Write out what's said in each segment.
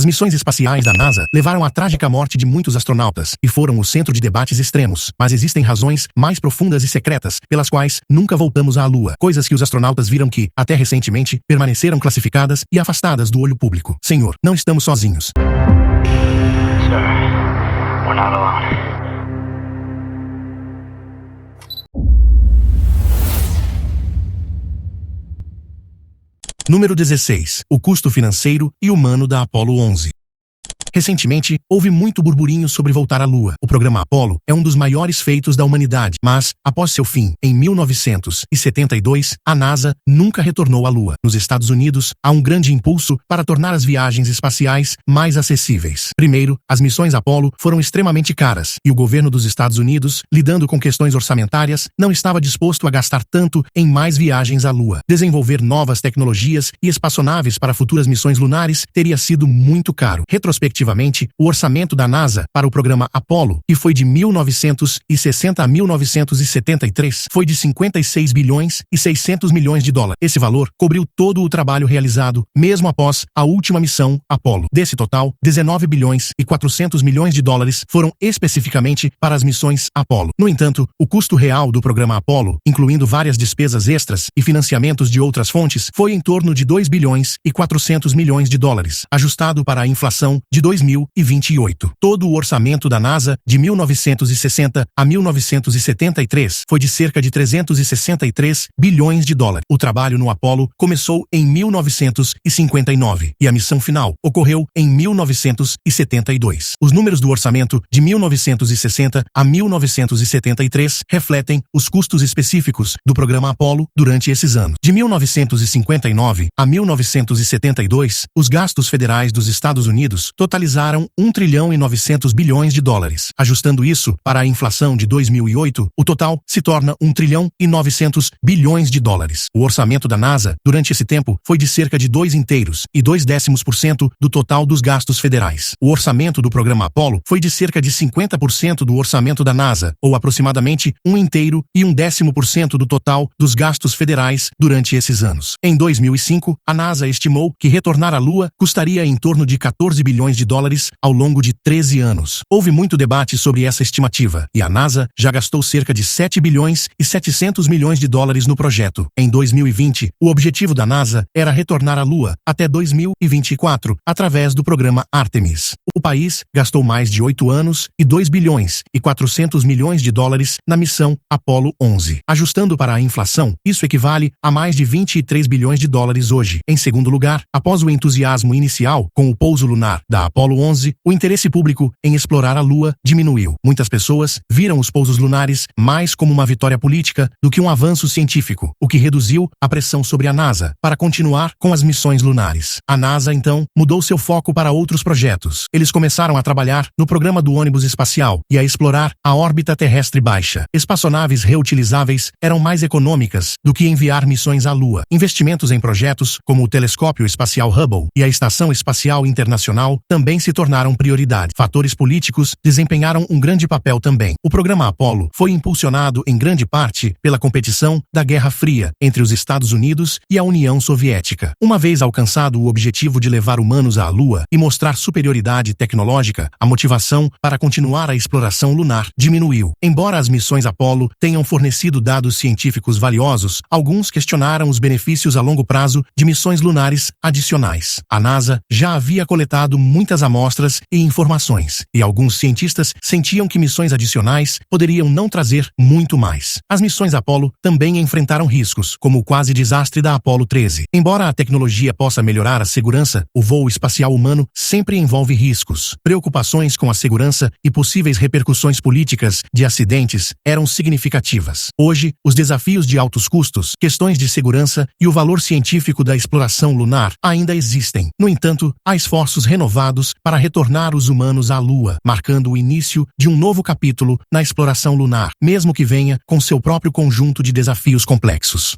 missões espaciais da NASA levaram à trágica morte de muitos astronautas e foram o centro de debates extremos, mas existem razões mais profundas e secretas pelas quais nunca voltamos à Lua, coisas que os astronautas viram que, até recentemente, permaneceram classificadas e afastadas do olho público. Senhor, não estamos sozinhos. Sir, we're not alone. Número 16. O custo financeiro e humano da Apollo 11. Recentemente, houve muito burburinho sobre voltar à Lua. O programa Apollo é um dos maiores feitos da humanidade, mas, após seu fim, em 1972, a NASA nunca retornou à Lua. Nos Estados Unidos, há um grande impulso para tornar as viagens espaciais mais acessíveis. Primeiro, as missões Apollo foram extremamente caras, e o governo dos Estados Unidos, lidando com questões orçamentárias, não estava disposto a gastar tanto em mais viagens à Lua. Desenvolver novas tecnologias e espaçonaves para futuras missões lunares teria sido muito caro. Retrospectivamente, o orçamento da NASA para o programa Apollo, que foi de 1960 a 1973, foi de 56 bilhões e 600 milhões de dólares. Esse valor cobriu todo o trabalho realizado, mesmo após a última missão Apollo. Desse total, 19 bilhões e 400 milhões de dólares foram especificamente para as missões Apollo. No entanto, o custo real do programa Apollo, incluindo várias despesas extras e financiamentos de outras fontes, foi em torno de 2 bilhões e 400 milhões de dólares, ajustado para a inflação de 2028. Todo o orçamento da NASA de 1960 a 1973 foi de cerca de 363 bilhões de dólares. O trabalho no Apollo começou em 1959 e a missão final ocorreu em 1972. Os números do orçamento de 1960 a 1973 refletem os custos específicos do programa Apollo durante esses anos. De 1959 a 1972, os gastos federais dos Estados Unidos totalizaram 1 trilhão e 900 bilhões de dólares. Ajustando isso para a inflação de 2008, o total se torna 1 trilhão e 900 bilhões de dólares. O orçamento da NASA, durante esse tempo, foi de cerca de 2,2% do total dos gastos federais. O orçamento do programa Apollo foi de cerca de 50% do orçamento da NASA, ou aproximadamente 1,1% do total dos gastos federais durante esses anos. Em 2005, a NASA estimou que retornar à Lua custaria em torno de 14 bilhões de dólares ao longo de 13 anos. Houve muito debate sobre essa estimativa, e a NASA já gastou cerca de 7 bilhões e 700 milhões de dólares no projeto. Em 2020, o objetivo da NASA era retornar à Lua até 2024, através do programa Artemis. O país gastou mais de 8 anos e 2 bilhões e 400 milhões de dólares na missão Apollo 11. Ajustando para a inflação, isso equivale a mais de 23 bilhões de dólares hoje. Em segundo lugar, após o entusiasmo inicial com o pouso lunar da Apollo 11, o interesse público em explorar a Lua diminuiu. Muitas pessoas viram os pousos lunares mais como uma vitória política do que um avanço científico, o que reduziu a pressão sobre a NASA para continuar com as missões lunares. A NASA, então, mudou seu foco para outros projetos. Eles começaram a trabalhar no programa do ônibus espacial e a explorar a órbita terrestre baixa. Espaçonaves reutilizáveis eram mais econômicas do que enviar missões à Lua. Investimentos em projetos como o Telescópio Espacial Hubble e a Estação Espacial Internacional também se tornaram prioridade. Fatores políticos desempenharam um grande papel também. O programa Apollo foi impulsionado em grande parte pela competição da Guerra Fria entre os Estados Unidos e a União Soviética. Uma vez alcançado o objetivo de levar humanos à Lua e mostrar superioridade tecnológica, a motivação para continuar a exploração lunar diminuiu. Embora as missões Apollo tenham fornecido dados científicos valiosos, alguns questionaram os benefícios a longo prazo de missões lunares adicionais. A NASA já havia coletado muitas amostras e informações, e alguns cientistas sentiam que missões adicionais poderiam não trazer muito mais. As missões Apollo também enfrentaram riscos, como o quase desastre da Apollo 13. Embora a tecnologia possa melhorar a segurança, o voo espacial humano sempre envolve riscos. Preocupações com a segurança e possíveis repercussões políticas de acidentes eram significativas. Hoje, os desafios de altos custos, questões de segurança e o valor científico da exploração lunar ainda existem. No entanto, há esforços renovados para retornar os humanos à Lua, marcando o início de um novo capítulo na exploração lunar, mesmo que venha com seu próprio conjunto de desafios complexos.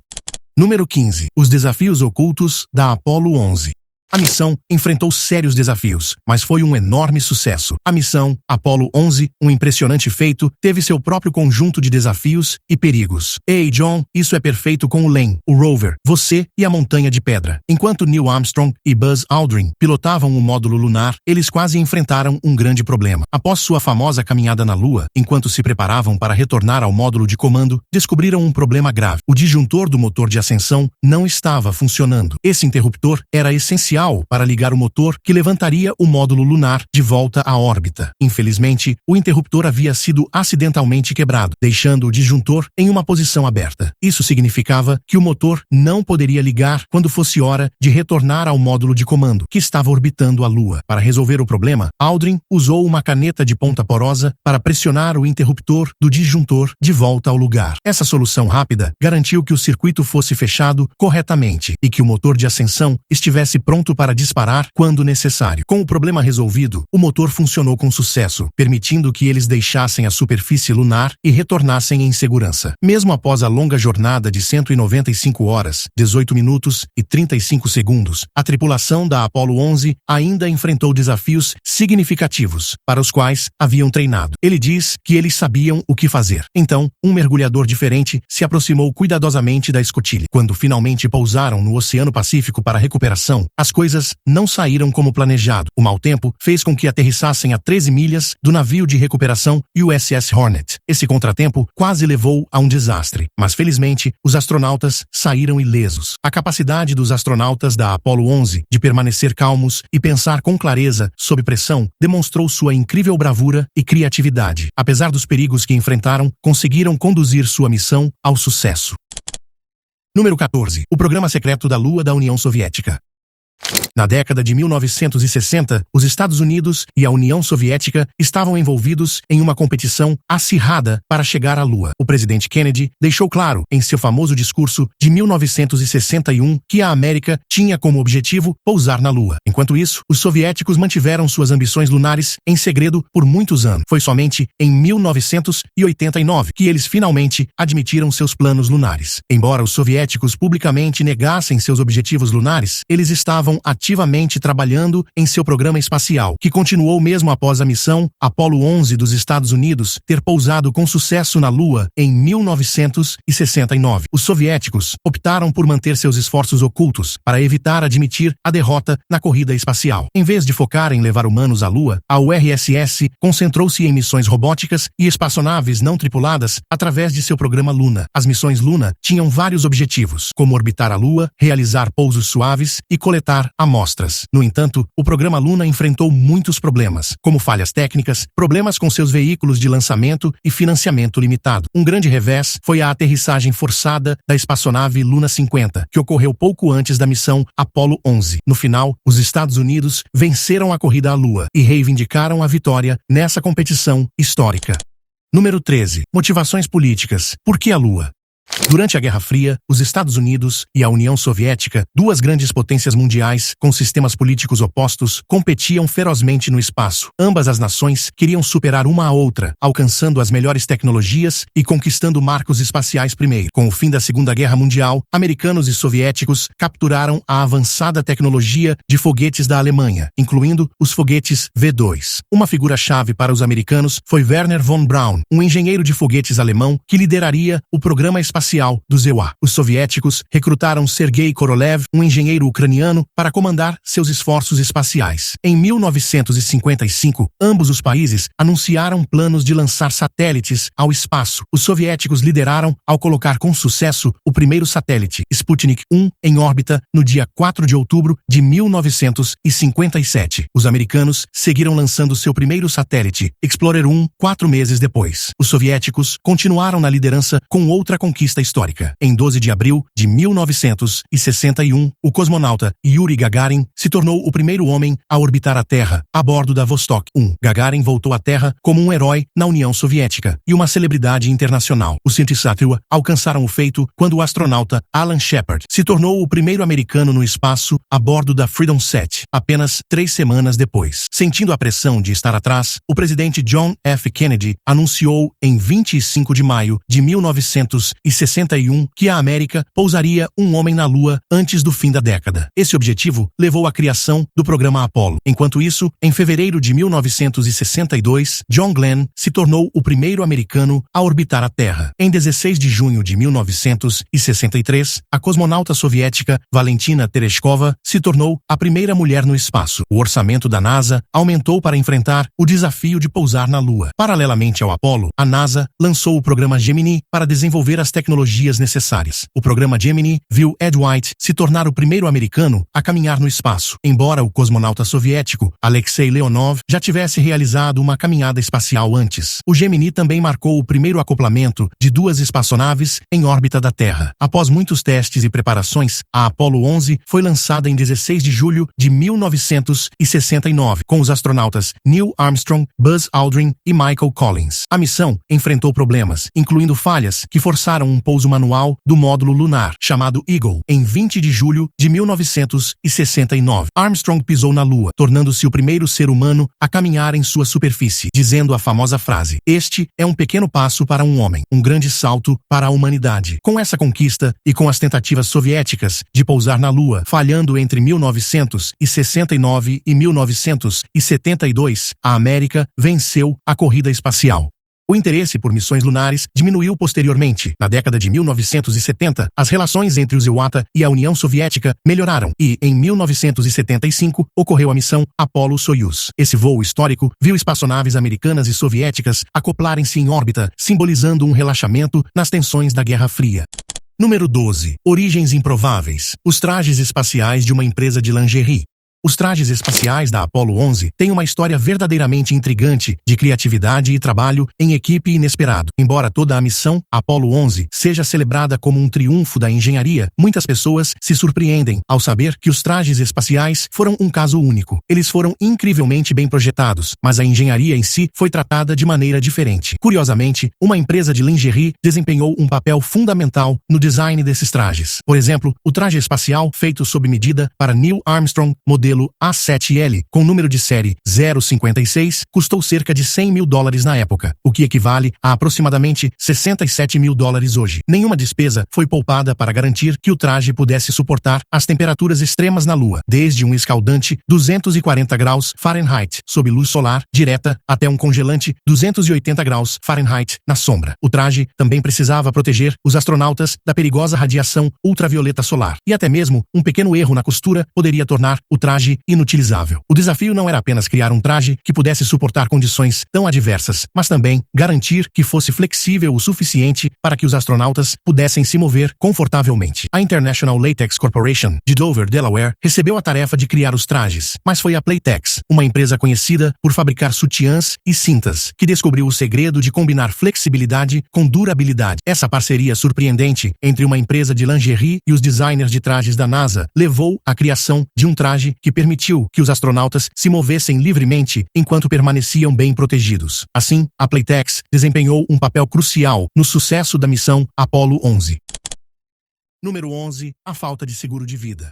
Número 15. Os desafios ocultos da Apollo 11. A missão enfrentou sérios desafios, mas foi um enorme sucesso. A missão Apollo 11, um impressionante feito, teve seu próprio conjunto de desafios e perigos. Ei, John, isso é perfeito com o LEM, o rover, você e a montanha de pedra. Enquanto Neil Armstrong e Buzz Aldrin pilotavam o módulo lunar, eles quase enfrentaram um grande problema. Após sua famosa caminhada na Lua, enquanto se preparavam para retornar ao módulo de comando, descobriram um problema grave. O disjuntor do motor de ascensão não estava funcionando. Esse interruptor era essencial para ligar o motor que levantaria o módulo lunar de volta à órbita. Infelizmente, o interruptor havia sido acidentalmente quebrado, deixando o disjuntor em uma posição aberta. Isso significava que o motor não poderia ligar quando fosse hora de retornar ao módulo de comando, que estava orbitando a Lua. Para resolver o problema, Aldrin usou uma caneta de ponta porosa para pressionar o interruptor do disjuntor de volta ao lugar. Essa solução rápida garantiu que o circuito fosse fechado corretamente e que o motor de ascensão estivesse pronto para disparar quando necessário. Com o problema resolvido, o motor funcionou com sucesso, permitindo que eles deixassem a superfície lunar e retornassem em segurança. Mesmo após a longa jornada de 195 horas, 18 minutos e 35 segundos, a tripulação da Apollo 11 ainda enfrentou desafios significativos, para os quais haviam treinado. Ele diz que eles sabiam o que fazer. Então, um mergulhador diferente se aproximou cuidadosamente da escotilha. Quando finalmente pousaram no Oceano Pacífico para recuperação, as coisas não saíram como planejado. O mau tempo fez com que aterrissassem a 13 milhas do navio de recuperação USS Hornet. Esse contratempo quase levou a um desastre, mas felizmente os astronautas saíram ilesos. A capacidade dos astronautas da Apollo 11 de permanecer calmos e pensar com clareza sob pressão demonstrou sua incrível bravura e criatividade. Apesar dos perigos que enfrentaram, conseguiram conduzir sua missão ao sucesso. Número 14. O programa secreto da Lua da União Soviética. Na década de 1960, os Estados Unidos e a União Soviética estavam envolvidos em uma competição acirrada para chegar à Lua. O presidente Kennedy deixou claro em seu famoso discurso de 1961 que a América tinha como objetivo pousar na Lua. Enquanto isso, os soviéticos mantiveram suas ambições lunares em segredo por muitos anos. Foi somente em 1989 que eles finalmente admitiram seus planos lunares. Embora os soviéticos publicamente negassem seus objetivos lunares, eles estavam ativamente trabalhando em seu programa espacial, que continuou mesmo após a missão Apollo 11 dos Estados Unidos ter pousado com sucesso na Lua em 1969. Os soviéticos optaram por manter seus esforços ocultos para evitar admitir a derrota na corrida espacial. Em vez de focar em levar humanos à Lua, a URSS concentrou-se em missões robóticas e espaçonaves não tripuladas através de seu programa Luna. As missões Luna tinham vários objetivos, como orbitar a Lua, realizar pousos suaves e coletar amostras. No entanto, o programa Luna enfrentou muitos problemas, como falhas técnicas, problemas com seus veículos de lançamento e financiamento limitado. Um grande revés foi a aterrissagem forçada da espaçonave Luna 50, que ocorreu pouco antes da missão Apollo 11. No final, os Estados Unidos venceram a corrida à Lua e reivindicaram a vitória nessa competição histórica. Número 13. Motivações políticas. Por que a Lua? Durante a Guerra Fria, os Estados Unidos e a União Soviética, duas grandes potências mundiais com sistemas políticos opostos, competiam ferozmente no espaço. Ambas as nações queriam superar uma a outra, alcançando as melhores tecnologias e conquistando marcos espaciais primeiro. Com o fim da Segunda Guerra Mundial, americanos e soviéticos capturaram a avançada tecnologia de foguetes da Alemanha, incluindo os foguetes V2. Uma figura-chave para os americanos foi Wernher von Braun, um engenheiro de foguetes alemão que lideraria o programa espacial do ZEUA. Os soviéticos recrutaram Sergei Korolev, um engenheiro ucraniano, para comandar seus esforços espaciais. Em 1955, ambos os países anunciaram planos de lançar satélites ao espaço. Os soviéticos lideraram ao colocar com sucesso o primeiro satélite, Sputnik 1, em órbita no dia 4 de outubro de 1957. Os americanos seguiram lançando seu primeiro satélite, Explorer 1, 4 meses depois. Os soviéticos continuaram na liderança com outra conquista histórica. Em 12 de abril de 1961, o cosmonauta Yuri Gagarin se tornou o primeiro homem a orbitar a Terra a bordo da Vostok 1. Gagarin voltou à Terra como um herói na União Soviética e uma celebridade internacional. Os cientistas alcançaram o feito quando o astronauta Alan Shepard se tornou o primeiro americano no espaço a bordo da Freedom 7, apenas 3 semanas depois. Sentindo a pressão de estar atrás, o presidente John F. Kennedy anunciou em 25 de maio de 1961 1961 que a América pousaria um homem na Lua antes do fim da década. Esse objetivo levou à criação do programa Apollo. Enquanto isso, em fevereiro de 1962, John Glenn se tornou o primeiro americano a orbitar a Terra. Em 16 de junho de 1963, a cosmonauta soviética Valentina Tereshkova se tornou a primeira mulher no espaço. O orçamento da NASA aumentou para enfrentar o desafio de pousar na Lua. Paralelamente ao Apollo, a NASA lançou o programa Gemini para desenvolver as tecnologias necessárias. O programa Gemini viu Ed White se tornar o primeiro americano a caminhar no espaço, embora o cosmonauta soviético Alexei Leonov já tivesse realizado uma caminhada espacial antes. O Gemini também marcou o primeiro acoplamento de duas espaçonaves em órbita da Terra. Após muitos testes e preparações, a Apollo 11 foi lançada em 16 de julho de 1969, com os astronautas Neil Armstrong, Buzz Aldrin e Michael Collins. A missão enfrentou problemas, incluindo falhas que forçaram um pouso manual do módulo lunar, chamado Eagle, em 20 de julho de 1969. Armstrong pisou na Lua, tornando-se o primeiro ser humano a caminhar em sua superfície, dizendo a famosa frase: "Este é um pequeno passo para um homem, um grande salto para a humanidade." Com essa conquista e com as tentativas soviéticas de pousar na Lua falhando entre 1969 e 1972, a América venceu a corrida espacial. O interesse por missões lunares diminuiu posteriormente. Na década de 1970, as relações entre os Iwata e a União Soviética melhoraram e, em 1975, ocorreu a missão Apollo-Soyuz. Esse voo histórico viu espaçonaves americanas e soviéticas acoplarem-se em órbita, simbolizando um relaxamento nas tensões da Guerra Fria. Número 12. Origens improváveis. Os trajes espaciais de uma empresa de lingerie. Os trajes espaciais da Apollo 11 têm uma história verdadeiramente intrigante de criatividade e trabalho em equipe inesperado. Embora toda a missão Apollo 11 seja celebrada como um triunfo da engenharia, muitas pessoas se surpreendem ao saber que os trajes espaciais foram um caso único. Eles foram incrivelmente bem projetados, mas a engenharia em si foi tratada de maneira diferente. Curiosamente, uma empresa de lingerie desempenhou um papel fundamental no design desses trajes. Por exemplo, o traje espacial feito sob medida para Neil Armstrong, modelo A7L, com número de série 056, custou cerca de $100 mil na época, o que equivale a aproximadamente $67 mil hoje. Nenhuma despesa foi poupada para garantir que o traje pudesse suportar as temperaturas extremas na Lua, desde um escaldante 240 graus Fahrenheit sob luz solar direta até um congelante 280 graus Fahrenheit na sombra. O traje também precisava proteger os astronautas da perigosa radiação ultravioleta solar, e até mesmo um pequeno erro na costura poderia tornar o traje inutilizável. O desafio não era apenas criar um traje que pudesse suportar condições tão adversas, mas também garantir que fosse flexível o suficiente para que os astronautas pudessem se mover confortavelmente. A International Latex Corporation, de Dover, Delaware, recebeu a tarefa de criar os trajes, mas foi a Playtex, uma empresa conhecida por fabricar sutiãs e cintas, que descobriu o segredo de combinar flexibilidade com durabilidade. Essa parceria surpreendente entre uma empresa de lingerie e os designers de trajes da NASA levou à criação de um traje que permitiu que os astronautas se movessem livremente enquanto permaneciam bem protegidos. Assim, a Playtex desempenhou um papel crucial no sucesso da missão Apollo 11. Número 11. A falta de seguro de vida.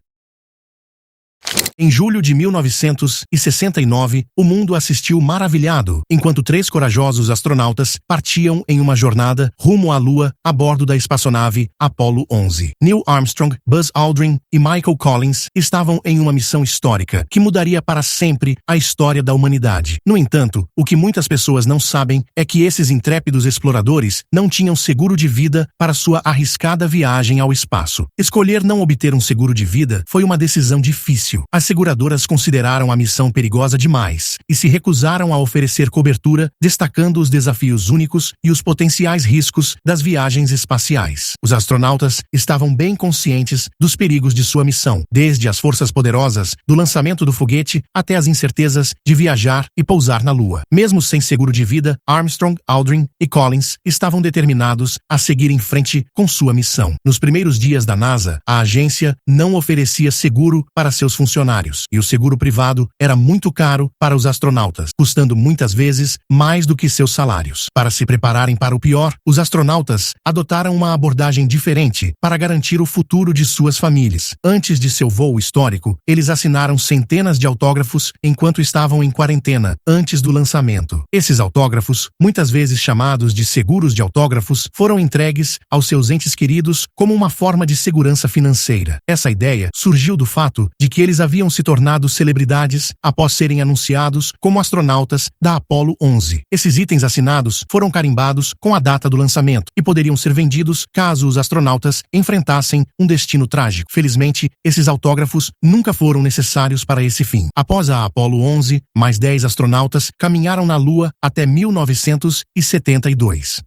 Em julho de 1969, o mundo assistiu maravilhado enquanto 3 corajosos astronautas partiam em uma jornada rumo à Lua a bordo da espaçonave Apollo 11. Neil Armstrong, Buzz Aldrin e Michael Collins estavam em uma missão histórica que mudaria para sempre a história da humanidade. No entanto, o que muitas pessoas não sabem é que esses intrépidos exploradores não tinham seguro de vida para sua arriscada viagem ao espaço. Escolher não obter um seguro de vida foi uma decisão difícil. As seguradoras consideraram a missão perigosa demais e se recusaram a oferecer cobertura, destacando os desafios únicos e os potenciais riscos das viagens espaciais. Os astronautas estavam bem conscientes dos perigos de sua missão, desde as forças poderosas do lançamento do foguete até as incertezas de viajar e pousar na Lua. Mesmo sem seguro de vida, Armstrong, Aldrin e Collins estavam determinados a seguir em frente com sua missão. Nos primeiros dias da NASA, a agência não oferecia seguro para seus funcionários, e o seguro privado era muito caro para os astronautas, custando muitas vezes mais do que seus salários. Para se prepararem para o pior, os astronautas adotaram uma abordagem diferente para garantir o futuro de suas famílias. Antes de seu voo histórico, eles assinaram centenas de autógrafos enquanto estavam em quarentena, antes do lançamento. Esses autógrafos, muitas vezes chamados de seguros de autógrafos, foram entregues aos seus entes queridos como uma forma de segurança financeira. Essa ideia surgiu do fato de que eles haviam se tornado celebridades após serem anunciados como astronautas da Apollo 11. Esses itens assinados foram carimbados com a data do lançamento e poderiam ser vendidos caso os astronautas enfrentassem um destino trágico. Felizmente, esses autógrafos nunca foram necessários para esse fim. Após a Apollo 11, mais 10 astronautas caminharam na Lua até 1972.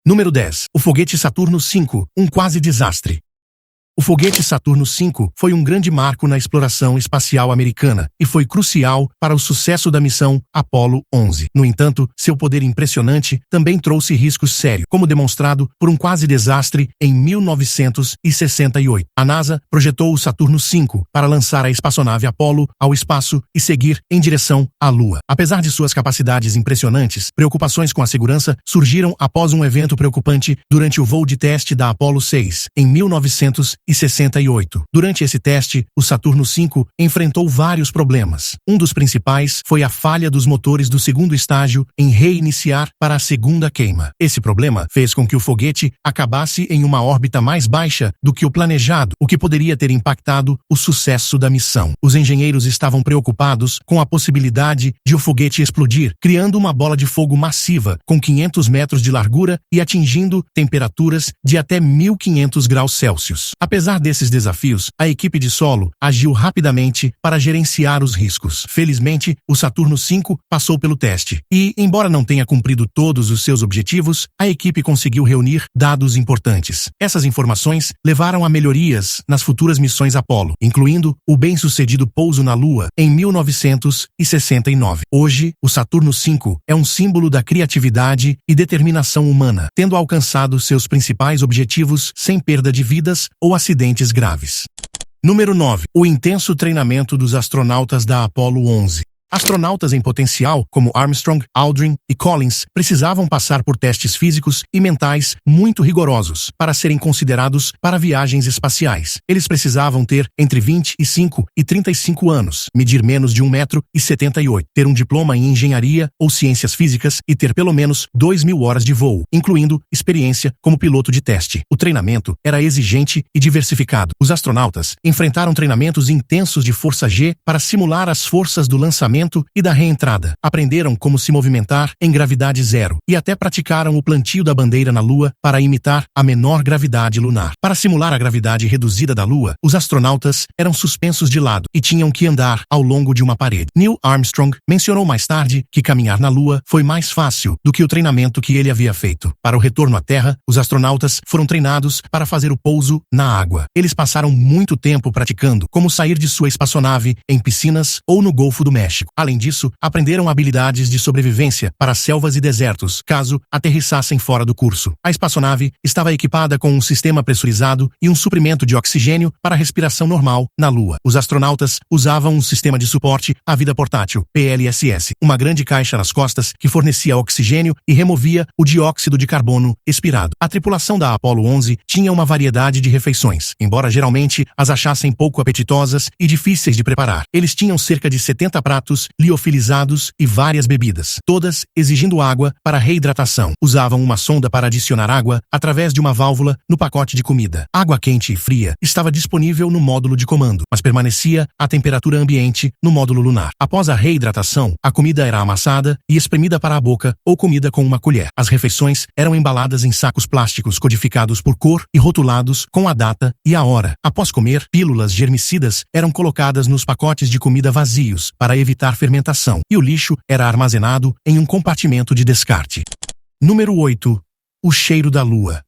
Número 10. O foguete Saturno V, um quase desastre. O foguete Saturno V foi um grande marco na exploração espacial americana e foi crucial para o sucesso da missão Apollo 11. No entanto, seu poder impressionante também trouxe riscos sérios, como demonstrado por um quase desastre em 1968. A NASA projetou o Saturno V para lançar a espaçonave Apollo ao espaço e seguir em direção à Lua. Apesar de suas capacidades impressionantes, preocupações com a segurança surgiram após um evento preocupante durante o voo de teste da Apollo 6, em 1968. Durante esse teste, o Saturno V enfrentou vários problemas. Um dos principais foi a falha dos motores do segundo estágio em reiniciar para a segunda queima. Esse problema fez com que o foguete acabasse em uma órbita mais baixa do que o planejado, o que poderia ter impactado o sucesso da missão. Os engenheiros estavam preocupados com a possibilidade de o foguete explodir, criando uma bola de fogo massiva com 500 metros de largura e atingindo temperaturas de até 1500 graus Celsius. Apesar desses desafios, a equipe de solo agiu rapidamente para gerenciar os riscos. Felizmente, o Saturno V passou pelo teste e, embora não tenha cumprido todos os seus objetivos, a equipe conseguiu reunir dados importantes. Essas informações levaram a melhorias nas futuras missões Apollo, incluindo o bem-sucedido pouso na Lua em 1969. Hoje, o Saturno V é um símbolo da criatividade e determinação humana, tendo alcançado seus principais objetivos sem perda de vidas ou acidentes graves. Número 9. O intenso treinamento dos astronautas da Apollo 11. Astronautas em potencial, como Armstrong, Aldrin e Collins, precisavam passar por testes físicos e mentais muito rigorosos para serem considerados para viagens espaciais. Eles precisavam ter entre 25 e 35 anos, medir menos de 1,78 m, ter um diploma em engenharia ou ciências físicas e ter pelo menos 2.000 horas de voo, incluindo experiência como piloto de teste. O treinamento era exigente e diversificado. Os astronautas enfrentaram treinamentos intensos de força G para simular as forças do lançamento e da reentrada. Aprenderam como se movimentar em gravidade zero e até praticaram o plantio da bandeira na Lua para imitar a menor gravidade lunar. Para simular a gravidade reduzida da Lua, os astronautas eram suspensos de lado e tinham que andar ao longo de uma parede. Neil Armstrong mencionou mais tarde que caminhar na Lua foi mais fácil do que o treinamento que ele havia feito. Para o retorno à Terra, os astronautas foram treinados para fazer o pouso na água. Eles passaram muito tempo praticando como sair de sua espaçonave em piscinas ou no Golfo do México. Além disso, aprenderam habilidades de sobrevivência para selvas e desertos, caso aterrissassem fora do curso. A espaçonave estava equipada com um sistema pressurizado e um suprimento de oxigênio para respiração normal na Lua. Os astronautas usavam um sistema de suporte à vida portátil, PLSS, uma grande caixa nas costas que fornecia oxigênio e removia o dióxido de carbono expirado. A tripulação da Apollo 11 tinha uma variedade de refeições, embora geralmente as achassem pouco apetitosas e difíceis de preparar. Eles tinham cerca de 70 pratos liofilizados e várias bebidas, todas exigindo água para reidratação. Usavam uma sonda para adicionar água através de uma válvula no pacote de comida. Água quente e fria estava disponível no módulo de comando, mas permanecia à temperatura ambiente no módulo lunar. Após a reidratação, a comida era amassada e espremida para a boca ou comida com uma colher. As refeições eram embaladas em sacos plásticos codificados por cor e rotulados com a data e a hora. Após comer, pílulas germicidas eram colocadas nos pacotes de comida vazios para evitar fermentação, e o lixo era armazenado em um compartimento de descarte. Número 8. O cheiro da Lua.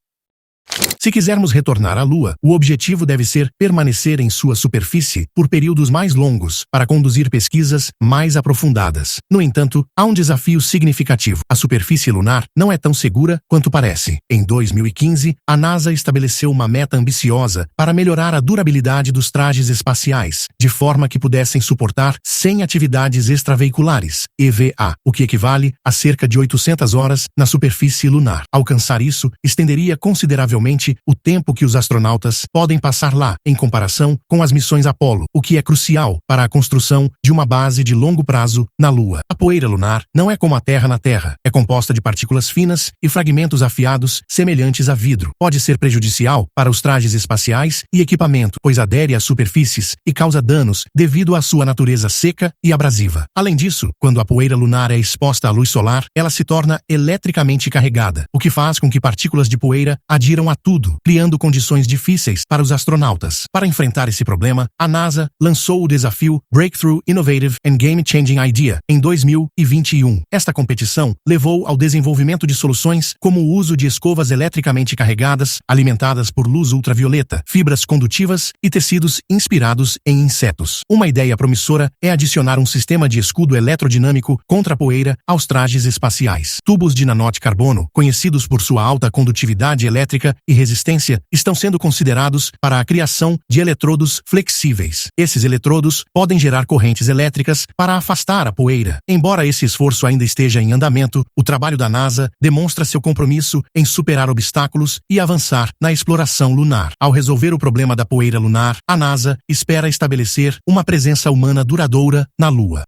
Se quisermos retornar à Lua, o objetivo deve ser permanecer em sua superfície por períodos mais longos para conduzir pesquisas mais aprofundadas. No entanto, há um desafio significativo. A superfície lunar não é tão segura quanto parece. Em 2015, a NASA estabeleceu uma meta ambiciosa para melhorar a durabilidade dos trajes espaciais, de forma que pudessem suportar 100 atividades extraveiculares, EVA, o que equivale a cerca de 800 horas na superfície lunar. Alcançar isso estenderia consideravelmente o tempo que os astronautas podem passar lá, em comparação com as missões Apollo, o que é crucial para a construção de uma base de longo prazo na Lua. A poeira lunar não é como a Terra na Terra. É composta de partículas finas e fragmentos afiados semelhantes a vidro. Pode ser prejudicial para os trajes espaciais e equipamento, pois adere às superfícies e causa danos devido à sua natureza seca e abrasiva. Além disso, quando a poeira lunar é exposta à luz solar, ela se torna eletricamente carregada, o que faz com que partículas de poeira adiram a tudo, criando condições difíceis para os astronautas. Para enfrentar esse problema, a NASA lançou o desafio Breakthrough Innovative and Game Changing Idea em 2021. Esta competição levou ao desenvolvimento de soluções como o uso de escovas eletricamente carregadas, alimentadas por luz ultravioleta, fibras condutivas e tecidos inspirados em insetos. Uma ideia promissora é adicionar um sistema de escudo eletrodinâmico contra a poeira aos trajes espaciais. Tubos de nanote-carbono, conhecidos por sua alta condutividade elétrica e resistência, estão sendo considerados para a criação de eletrodos flexíveis. Esses eletrodos podem gerar correntes elétricas para afastar a poeira. Embora esse esforço ainda esteja em andamento, o trabalho da NASA demonstra seu compromisso em superar obstáculos e avançar na exploração lunar. Ao resolver o problema da poeira lunar, a NASA espera estabelecer uma presença humana duradoura na Lua.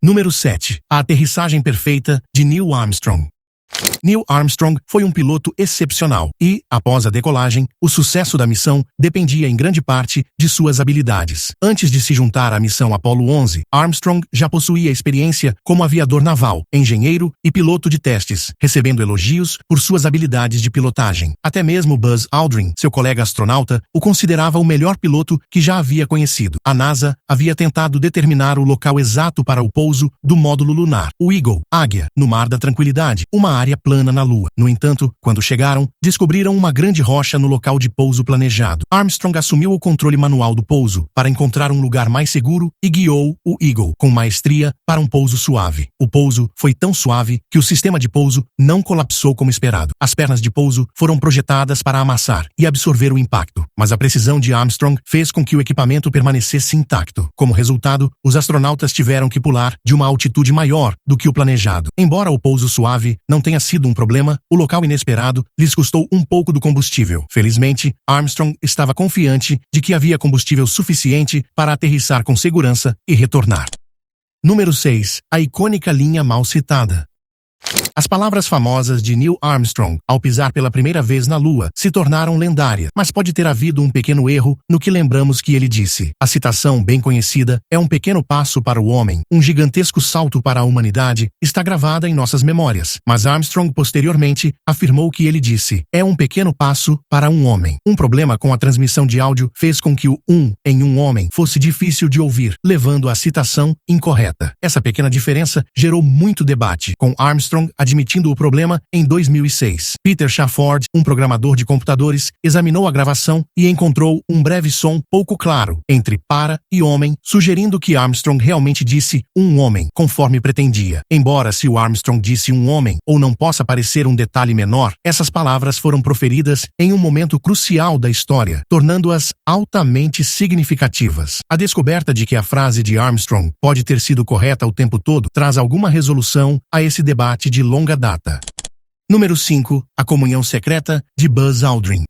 Número 7. A aterrissagem perfeita de Neil Armstrong. Neil Armstrong foi um piloto excepcional e, após a decolagem, o sucesso da missão dependia em grande parte de suas habilidades. Antes de se juntar à missão Apollo 11, Armstrong já possuía experiência como aviador naval, engenheiro e piloto de testes, recebendo elogios por suas habilidades de pilotagem. Até mesmo Buzz Aldrin, seu colega astronauta, o considerava o melhor piloto que já havia conhecido. A NASA havia tentado determinar o local exato para o pouso do módulo lunar, o Eagle, Águia, no Mar da Tranquilidade, uma área plana na Lua. No entanto, quando chegaram, descobriram uma grande rocha no local de pouso planejado. Armstrong assumiu o controle manual do pouso para encontrar um lugar mais seguro e guiou o Eagle com maestria para um pouso suave. O pouso foi tão suave que o sistema de pouso não colapsou como esperado. As pernas de pouso foram projetadas para amassar e absorver o impacto, mas a precisão de Armstrong fez com que o equipamento permanecesse intacto. Como resultado, os astronautas tiveram que pular de uma altitude maior do que o planejado. Embora o pouso suave não tenha sido um problema, o local inesperado lhes custou um pouco do combustível. Felizmente, Armstrong estava confiante de que havia combustível suficiente para aterrissar com segurança e retornar. Número 6. A icônica linha mal citada. As palavras famosas de Neil Armstrong ao pisar pela primeira vez na Lua se tornaram lendárias, mas pode ter havido um pequeno erro no que lembramos que ele disse. A citação bem conhecida, "É um pequeno passo para o homem, um gigantesco salto para a humanidade", está gravada em nossas memórias, mas Armstrong posteriormente afirmou que ele disse, "É um pequeno passo para um homem". Um problema com a transmissão de áudio fez com que o em um homem fosse difícil de ouvir, levando à citação incorreta. Essa pequena diferença gerou muito debate, com Armstrong admitindo o problema em 2006. Peter Shafford, um programador de computadores, examinou a gravação e encontrou um breve som pouco claro entre para e homem, sugerindo que Armstrong realmente disse um homem, conforme pretendia. Embora se o Armstrong disse um homem ou não possa parecer um detalhe menor, essas palavras foram proferidas em um momento crucial da história, tornando-as altamente significativas. A descoberta de que a frase de Armstrong pode ter sido correta o tempo todo traz alguma resolução a esse debate de longa data. Número 5. A comunhão secreta de Buzz Aldrin.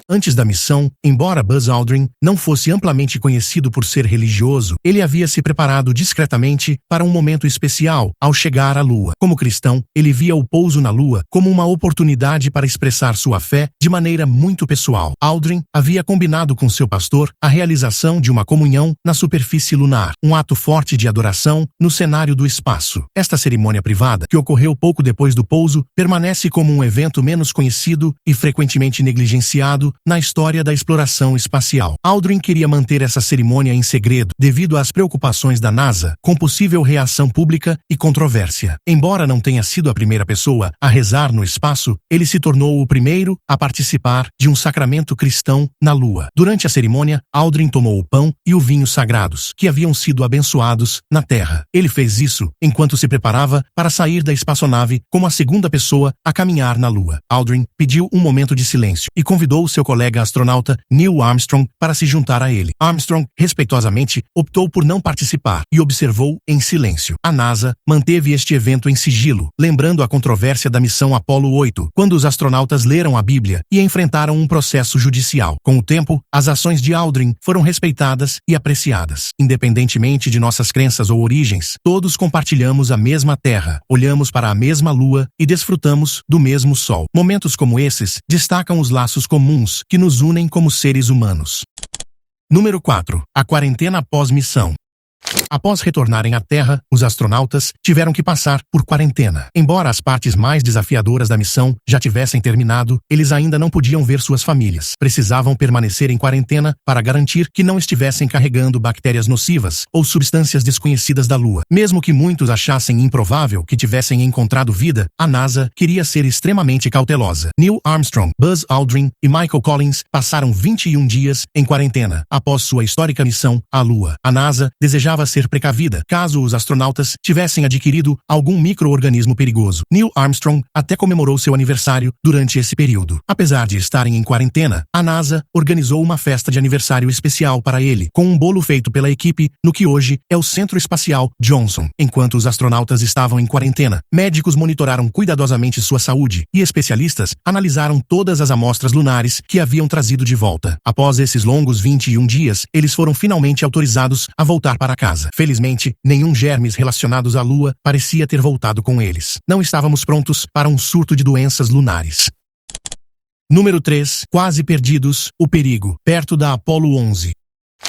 Antes da missão, embora Buzz Aldrin não fosse amplamente conhecido por ser religioso, ele havia se preparado discretamente para um momento especial ao chegar à Lua. Como cristão, ele via o pouso na Lua como uma oportunidade para expressar sua fé de maneira muito pessoal. Aldrin havia combinado com seu pastor a realização de uma comunhão na superfície lunar, um ato forte de adoração no cenário do espaço. Esta cerimônia privada, que ocorreu pouco depois do pouso, permanece como um evento menos conhecido e frequentemente negligenciado na história da exploração espacial. Aldrin queria manter essa cerimônia em segredo devido às preocupações da NASA com possível reação pública e controvérsia. Embora não tenha sido a primeira pessoa a rezar no espaço, ele se tornou o primeiro a participar de um sacramento cristão na Lua. Durante a cerimônia, Aldrin tomou o pão e o vinho sagrados, que haviam sido abençoados na Terra. Ele fez isso enquanto se preparava para sair da espaçonave como a segunda pessoa a caminhar na Lua. Aldrin pediu um momento de silêncio e convidou seu colega astronauta Neil Armstrong para se juntar a ele. Armstrong, respeitosamente, optou por não participar e observou em silêncio. A NASA manteve este evento em sigilo, lembrando a controvérsia da missão Apollo 8, quando os astronautas leram a Bíblia e enfrentaram um processo judicial. Com o tempo, as ações de Aldrin foram respeitadas e apreciadas. Independentemente de nossas crenças ou origens, todos compartilhamos a mesma Terra, olhamos para a mesma Lua e desfrutamos do mesmo Sol. Momentos como esses destacam os laços comuns que nos unem como seres humanos. Número 4. A quarentena pós-missão. Após retornarem à Terra, os astronautas tiveram que passar por quarentena. Embora as partes mais desafiadoras da missão já tivessem terminado, eles ainda não podiam ver suas famílias. Precisavam permanecer em quarentena para garantir que não estivessem carregando bactérias nocivas ou substâncias desconhecidas da Lua. Mesmo que muitos achassem improvável que tivessem encontrado vida, a NASA queria ser extremamente cautelosa. Neil Armstrong, Buzz Aldrin e Michael Collins passaram 21 dias em quarentena após sua histórica missão à Lua. A NASA desejava ser precavida caso os astronautas tivessem adquirido algum micro-organismo perigoso. Neil Armstrong até comemorou seu aniversário durante esse período. Apesar de estarem em quarentena, a NASA organizou uma festa de aniversário especial para ele, com um bolo feito pela equipe no que hoje é o Centro Espacial Johnson. Enquanto os astronautas estavam em quarentena, médicos monitoraram cuidadosamente sua saúde e especialistas analisaram todas as amostras lunares que haviam trazido de volta. Após esses longos 21 dias, eles foram finalmente autorizados a voltar para casa. Felizmente, nenhum germes relacionados à Lua parecia ter voltado com eles. Não estávamos prontos para um surto de doenças lunares. Número 3. Quase perdidos, o perigo, perto da Apollo 11.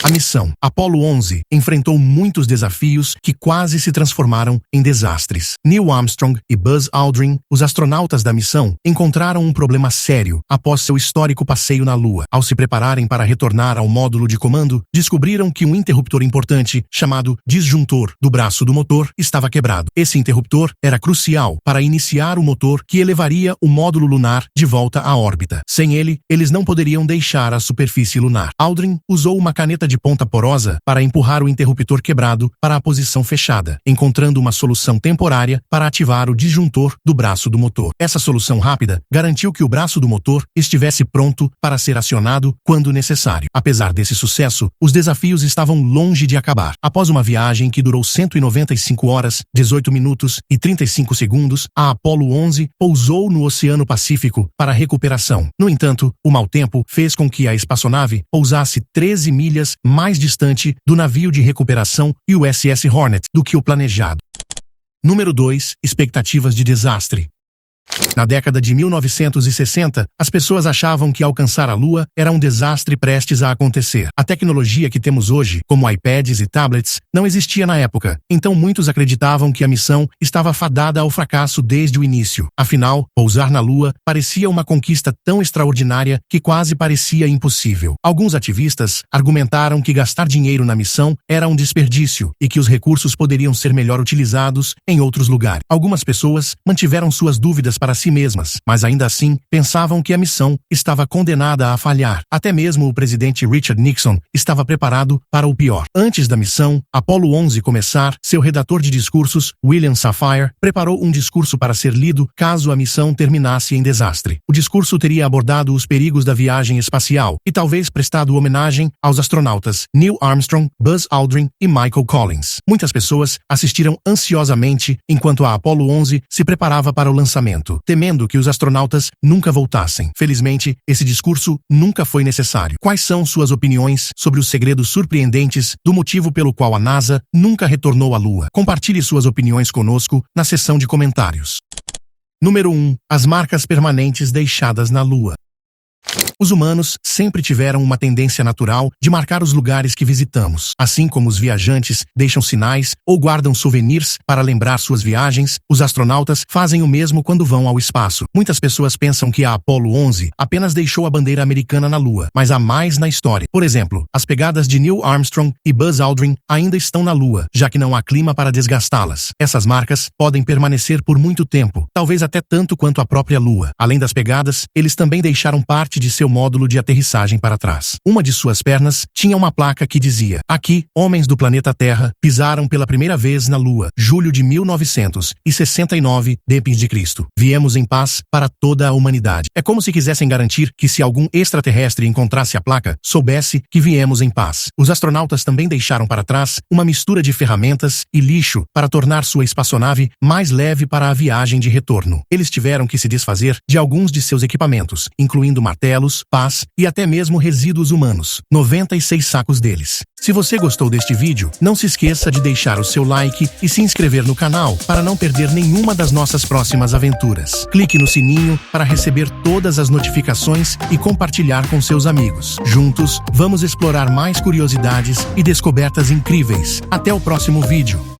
A missão Apollo 11 enfrentou muitos desafios que quase se transformaram em desastres. Neil Armstrong e Buzz Aldrin, os astronautas da missão, encontraram um problema sério após seu histórico passeio na Lua. Ao se prepararem para retornar ao módulo de comando, descobriram que um interruptor importante, chamado disjuntor do braço do motor, estava quebrado. Esse interruptor era crucial para iniciar o motor que elevaria o módulo lunar de volta à órbita. Sem ele, eles não poderiam deixar a superfície lunar. Aldrin usou uma caneta de ponta porosa para empurrar o interruptor quebrado para a posição fechada, encontrando uma solução temporária para ativar o disjuntor do braço do motor. Essa solução rápida garantiu que o braço do motor estivesse pronto para ser acionado quando necessário. Apesar desse sucesso, os desafios estavam longe de acabar. Após uma viagem que durou 195 horas, 18 minutos e 35 segundos, a Apollo 11 pousou no Oceano Pacífico para recuperação. No entanto, o mau tempo fez com que a espaçonave pousasse 13 milhas mais distante do navio de recuperação USS Hornet do que o planejado. Número 2. Expectativas de desastre. Na década de 1960, as pessoas achavam que alcançar a Lua era um desastre prestes a acontecer. A tecnologia que temos hoje, como iPads e tablets, não existia na época, então muitos acreditavam que a missão estava fadada ao fracasso desde o início. Afinal, pousar na Lua parecia uma conquista tão extraordinária que quase parecia impossível. Alguns ativistas argumentaram que gastar dinheiro na missão era um desperdício e que os recursos poderiam ser melhor utilizados em outros lugares. Algumas pessoas mantiveram suas dúvidas para si mesmas, mas ainda assim pensavam que a missão estava condenada a falhar. Até mesmo o presidente Richard Nixon estava preparado para o pior. Antes da missão Apollo 11 começar, seu redator de discursos, William Safire, preparou um discurso para ser lido caso a missão terminasse em desastre. O discurso teria abordado os perigos da viagem espacial e talvez prestado homenagem aos astronautas Neil Armstrong, Buzz Aldrin e Michael Collins. Muitas pessoas assistiram ansiosamente enquanto a Apollo 11 se preparava para o lançamento, temendo que os astronautas nunca voltassem. Felizmente, esse discurso nunca foi necessário. Quais são suas opiniões sobre os segredos surpreendentes do motivo pelo qual a NASA nunca retornou à Lua? Compartilhe suas opiniões conosco na seção de comentários. Número 1. As marcas permanentes deixadas na Lua. Os humanos sempre tiveram uma tendência natural de marcar os lugares que visitamos. Assim como os viajantes deixam sinais ou guardam souvenirs para lembrar suas viagens, os astronautas fazem o mesmo quando vão ao espaço. Muitas pessoas pensam que a Apollo 11 apenas deixou a bandeira americana na Lua, mas há mais na história. Por exemplo, as pegadas de Neil Armstrong e Buzz Aldrin ainda estão na Lua, já que não há clima para desgastá-las. Essas marcas podem permanecer por muito tempo, talvez até tanto quanto a própria Lua. Além das pegadas, eles também deixaram parte de seu módulo de aterrissagem para trás. Uma de suas pernas tinha uma placa que dizia: "Aqui, homens do planeta Terra pisaram pela primeira vez na Lua, julho de 1969 d.C. Viemos em paz para toda a humanidade." É como se quisessem garantir que se algum extraterrestre encontrasse a placa, soubesse que viemos em paz. Os astronautas também deixaram para trás uma mistura de ferramentas e lixo para tornar sua espaçonave mais leve para a viagem de retorno. Eles tiveram que se desfazer de alguns de seus equipamentos, incluindo martelos, pás e até mesmo resíduos humanos. 96 sacos deles. Se você gostou deste vídeo, não se esqueça de deixar o seu like e se inscrever no canal para não perder nenhuma das nossas próximas aventuras. Clique no sininho para receber todas as notificações e compartilhar com seus amigos. Juntos, vamos explorar mais curiosidades e descobertas incríveis. Até o próximo vídeo.